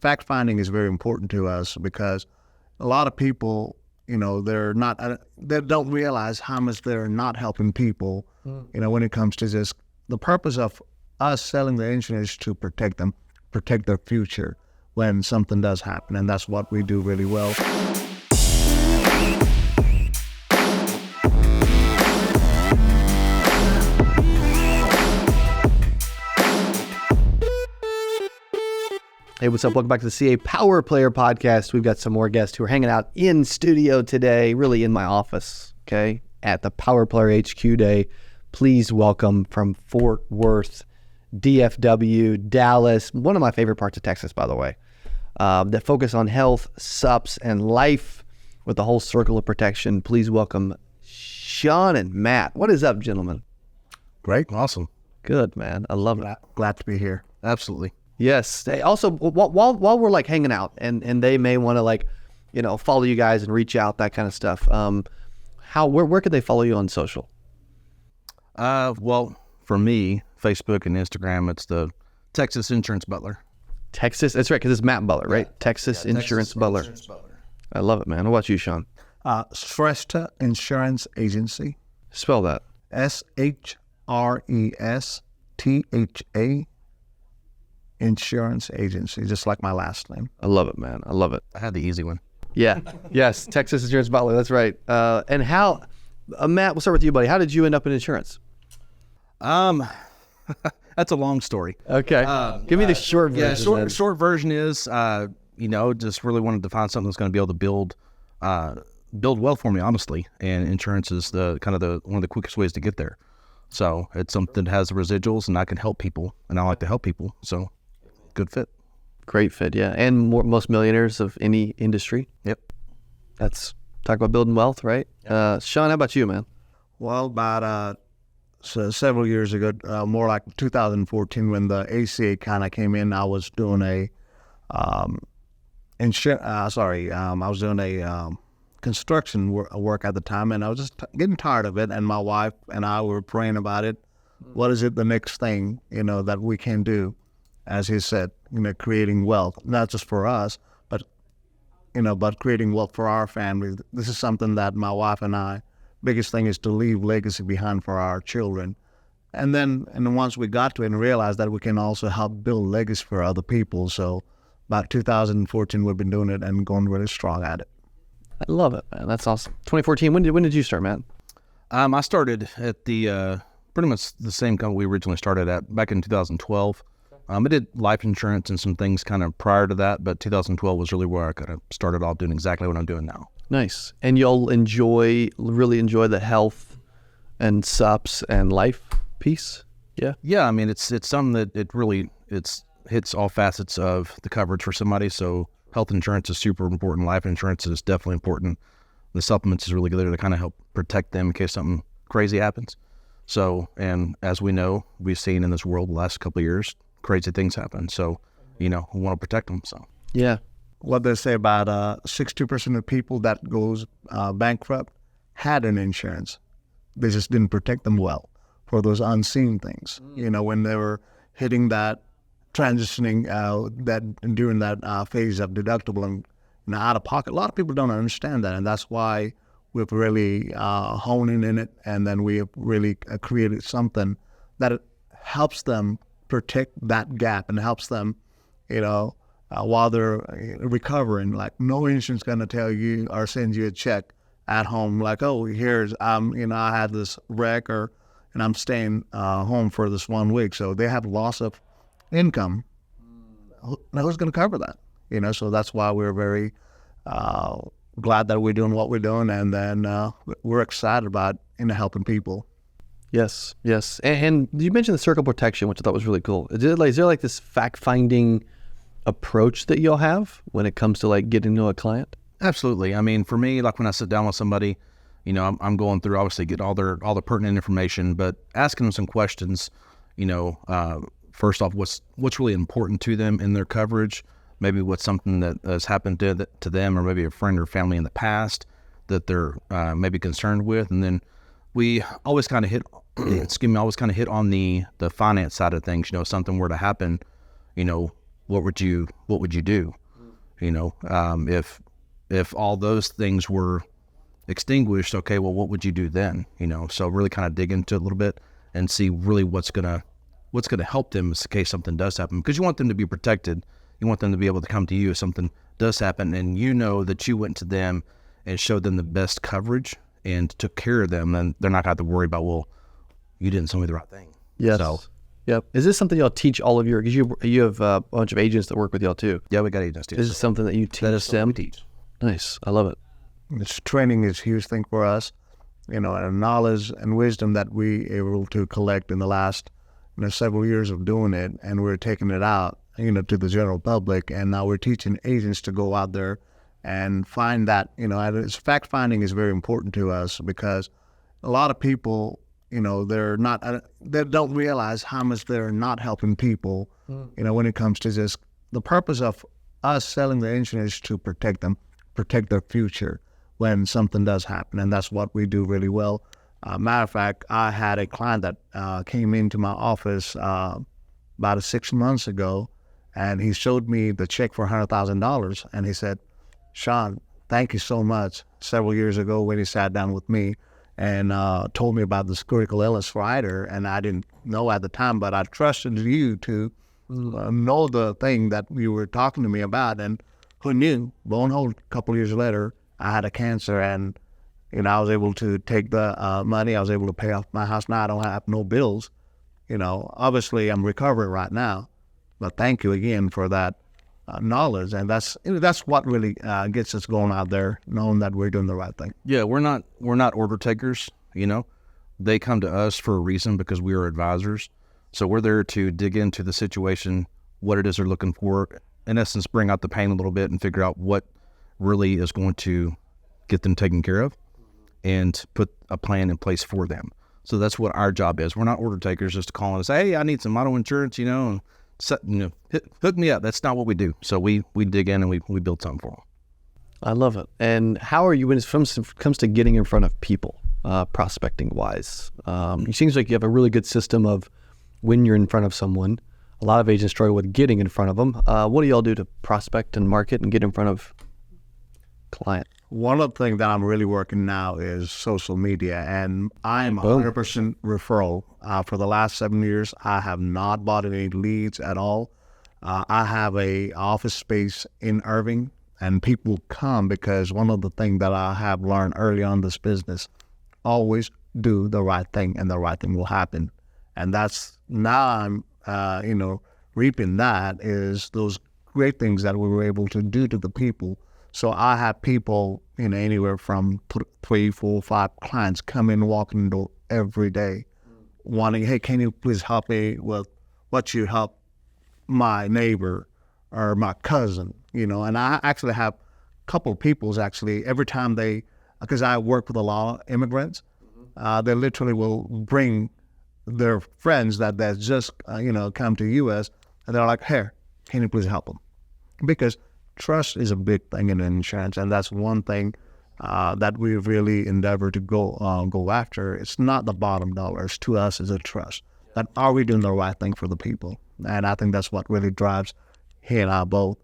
fact finding is very important to us because a lot of people, they don't realize how much they're not helping people, when it comes to this. The purpose of us selling the insurance is to protect them, protect their future when something does happen. And that's what we do really well. Hey, what's up? Welcome back to the CA Power Player Podcast. We've got some more guests who are hanging out in studio today, really in my office, okay, at the Power Player HQ Day. Please welcome from Fort Worth, DFW, Dallas, one of my favorite parts of Texas, by the way, that focus on health, SUPs, and life with the whole circle of protection. Please welcome Shawn and Matt. What is up, gentlemen? Great. Awesome. Good, man. I love it. Glad to be here. Absolutely. Yes. They also, while we're like hanging out and they may want to follow you guys and reach out, that kind of stuff. Where could they follow you on social? Well, for me, Facebook and Instagram, it's the Texas Insurance Butler. Texas. That's right. Cause it's Matt Butler, right? Yeah. Texas Insurance Butler. Insurance Butler. I love it, man. What about you, Shawn? Shrestha Insurance Agency. Spell that. SHRESTHA Insurance Agency, just like my last name. I love it, man. I love it. I had the easy one. Yeah. Yes. Texas Insurance Butler. That's right. And how, Matt, we'll start with you, buddy. How did you end up in insurance? That's a long story. Okay. Give me the short version. Yeah, short version is, just really wanted to find something that's going to be able to build wealth for me, honestly. And insurance is one of the quickest ways to get there. So it's something that has the residuals, and I can help people, and I like to help people. So good fit. Great fit, yeah. And most millionaires of any industry. Yep. That's talk about building wealth, right? Yep. Shawn, how about you, man? Well, about several years ago, more like 2014, when the ACA kind of came in, I was doing construction work at the time, and I was just getting tired of it. And my wife and I were praying about it. What is it the next thing that we can do? As he said, creating wealth, not just for us, but creating wealth for our family. This is something that my wife and I, biggest thing is to leave legacy behind for our children. And then once we got to it and realized that we can also help build legacy for other people. So about 2014, we've been doing it and going really strong at it. I love it, man. That's awesome. 2014, when did you start, man? I started at the pretty much the same company we originally started at back in 2012. I did life insurance and some things kind of prior to that, but 2012 was really where I kind of started off doing exactly what I'm doing now. Nice. And you'll really enjoy the health and SUPs and life piece? Yeah? Yeah, I mean, it's something that it hits all facets of the coverage for somebody. So health insurance is super important. Life insurance is definitely important. The supplements is really good there to kind of help protect them in case something crazy happens. So, and as we know, we've seen in this world the last couple of years, crazy things happen. So, we want to protect them. So, yeah. What they say about 60% of people that goes bankrupt had an insurance. They just didn't protect them well for those unseen things. When they were hitting that, transitioning during that phase of deductible and out of pocket. A lot of people don't understand that, and that's why we've really honing in it, and then we have really created something that it helps them protect that gap and helps them, while they're recovering. Like no insurance going to tell you or send you a check at home like, oh, here's I had this wreck and I'm staying home for this 1 week. So they have loss of income. Who's going to cover that? So that's why we're very glad that we're doing what we're doing, and then we're excited about helping people. Yes. And you mentioned the circle protection, which I thought was really cool. Is there like this fact-finding approach that you'll have when it comes to like getting to know a client? Absolutely. I mean, for me, like when I sit down with somebody, I'm going through, obviously get all the pertinent information, but asking them some questions, first off, what's really important to them in their coverage, maybe what's something that has happened to them or maybe a friend or family in the past that they're maybe concerned with. And then we always kind of hit, on the finance side of things. Something were to happen, what would you do? You know, if all those things were extinguished, okay, well, what would you do then? You know, so really kind of dig into it a little bit and see really what's gonna help them in case something does happen, because you want them to be protected. You want them to be able to come to you if something does happen, and you know that you went to them and showed them the best coverage and took care of them. Then they're not going to have to worry about, well, you didn't tell me the right thing. Yes. So, yep. Is this something y'all teach all of your? Because you have a bunch of agents that work with y'all too. yeah, we got agents too. Is this something that you teach That is something them? we teach. Nice. I love it. This training is a huge thing for us, you know, and knowledge and wisdom that we able to collect in the last, several years of doing it, and we're taking it out, to the general public, and now we're teaching agents to go out there and find that, and fact finding is very important to us, because a lot of people, they don't realize how much they're not helping people, when it comes to just the purpose of us selling the insurance to protect them, protect their future when something does happen. And that's what we do really well. Matter of fact, I had a client that came into my office about 6 months ago, and he showed me the check for $100,000, and he said, "Shawn, thank you so much." Several years ago when he sat down with me and told me about this critical illness rider, and I didn't know at the time, but I trusted you to know the thing that you were talking to me about. And who knew, lo and behold, a couple of years later, I had a cancer, and I was able to take the money. I was able to pay off my house. Now I don't have no bills. Obviously I'm recovering right now, but thank you again for that knowledge. And that's what really gets us going out there, knowing that we're doing the right thing. Yeah, we're not order takers. They come to us for a reason, because we are advisors. So we're there to dig into the situation, what it is they're looking for, in essence, bring out the pain a little bit and figure out what really is going to get them taken care of, and put a plan in place for them. So that's what our job is. We're not order takers just to call and say, "Hey, I need some auto insurance, and hook me up." That's not what we do. So we dig in and we build something for them. I love it. And how are you when it comes to getting in front of people, prospecting wise? It seems like you have a really good system of when you're in front of someone. A lot of agents struggle with getting in front of them. What do y'all do to prospect and market and get in front of client? One of the things that I'm really working now is social media, and I'm 100% referral. For the last 7 years, I have not bought any leads at all. I have a office space in Irving, and people come because one of the things that I have learned early on in this business, always do the right thing, and the right thing will happen. And that's now I'm, reaping that is those great things that we were able to do to the people. So I have people, anywhere from 3, 4, 5 clients come in, walking the door every day, wanting, "Hey, can you please help me with what you help my neighbor or my cousin?" And I actually have a couple of people's actually every time because I work with a lot of immigrants, they literally will bring their friends that just come to U.S. and they're like, "Hey, can you please help them?" Because trust is a big thing in insurance, and that's one thing that we really endeavor to go after. It's not the bottom dollars. To us, it's a trust. That are we doing the right thing for the people? And I think that's what really drives he and I both.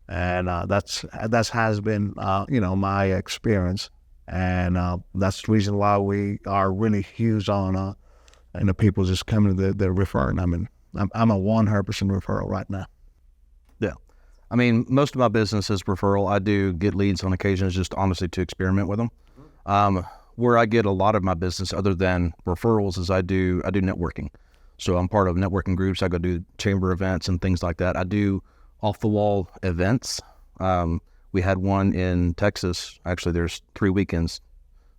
And that has been my experience, and that's the reason why we are really huge on the people just coming to the referring. I mean, I'm a 100% referral right now. Yeah. I mean, most of my business is referral. I do get leads on occasions, just honestly to experiment with them. Where I get a lot of my business other than referrals is I do networking. So I'm part of networking groups. I go do chamber events and things like that. I do off the wall events. We had one in Texas. Actually, there's 3 weekends.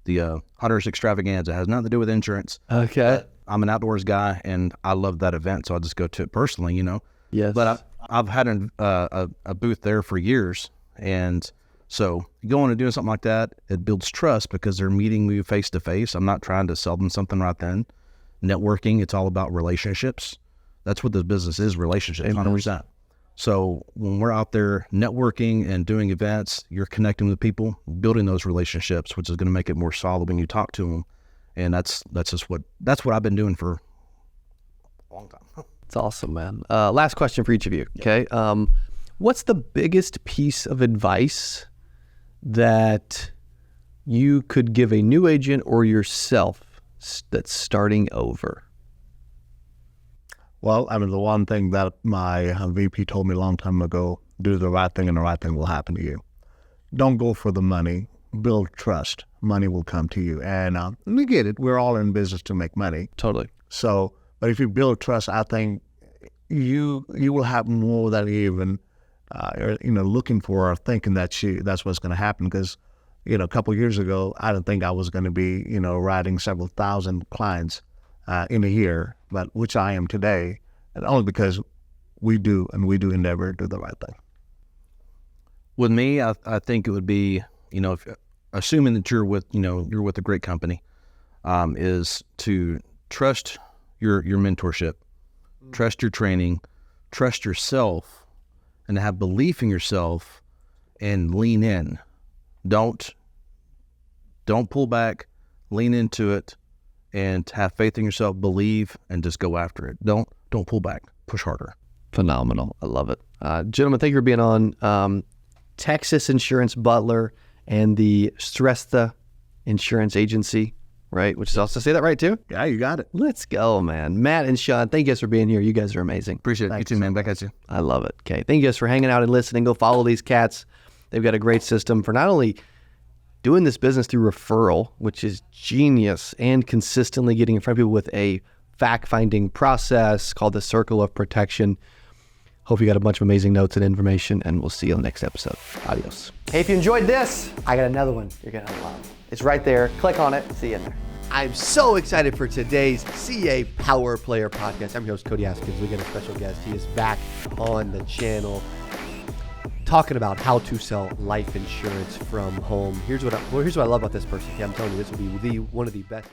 The Hunters Extravaganza has nothing to do with insurance. Okay. I'm an outdoors guy, and I love that event, so I just go to it personally, Yes. But I've had a booth there for years, and so going and doing something like that, it builds trust because they're meeting me face to face. I'm not trying to sell them something right then. Networking, it's all about relationships. That's what this business is, relationships, 100%. So when we're out there networking and doing events, you're connecting with people, building those relationships, which is going to make it more solid when you talk to them. And that's what I've been doing for a long time. It's awesome, man. Last question for each of you. Okay. What's the biggest piece of advice that you could give a new agent or yourself that's starting over? Well, I mean, the one thing that my VP told me a long time ago, do the right thing and the right thing will happen to you. Don't go for the money, build trust. Money will come to you. And we get it. We're all in business to make money. Totally. So, but if you build trust, I think you will have more than you even, looking for or thinking that's what's going to happen. Because, a couple of years ago, I didn't think I was going to be, writing several thousand clients in a year, but which I am today, and only because we do endeavor to do the right thing. With me, I think it would be, if, assuming that you're with a great company, is to trust your mentorship, trust your training, trust yourself, and have belief in yourself, and lean in. Don't pull back, lean into it, and have faith in yourself, believe, and just go after it. Don't pull back, push harder. Phenomenal. I love it. Gentlemen, thank you for being on Texas Insurance Butler and the Shrestha Insurance Agency, right? Which is also, say that right too? Yeah, you got it. Let's go, man. Matt and Shawn, thank you guys for being here. You guys are amazing. Appreciate it. You too, man. Back at you. I love it. Okay. Thank you guys for hanging out and listening. Go follow these cats. They've got a great system for not only doing this business through referral, which is genius, and consistently getting in front of people with a fact-finding process called the Circle of Protection. Hope you got a bunch of amazing notes and information, and we'll see you on the next episode. Adios. Hey, if you enjoyed this, I got another one you're going to love. It's right there. Click on it. See you in there. I'm so excited for today's CA Power Player podcast. I'm your host, Cody Askins. We got a special guest. He is back on the channel talking about how to sell life insurance from home. Here's what I love about this person. Okay, I'm telling you, this will be one of the best.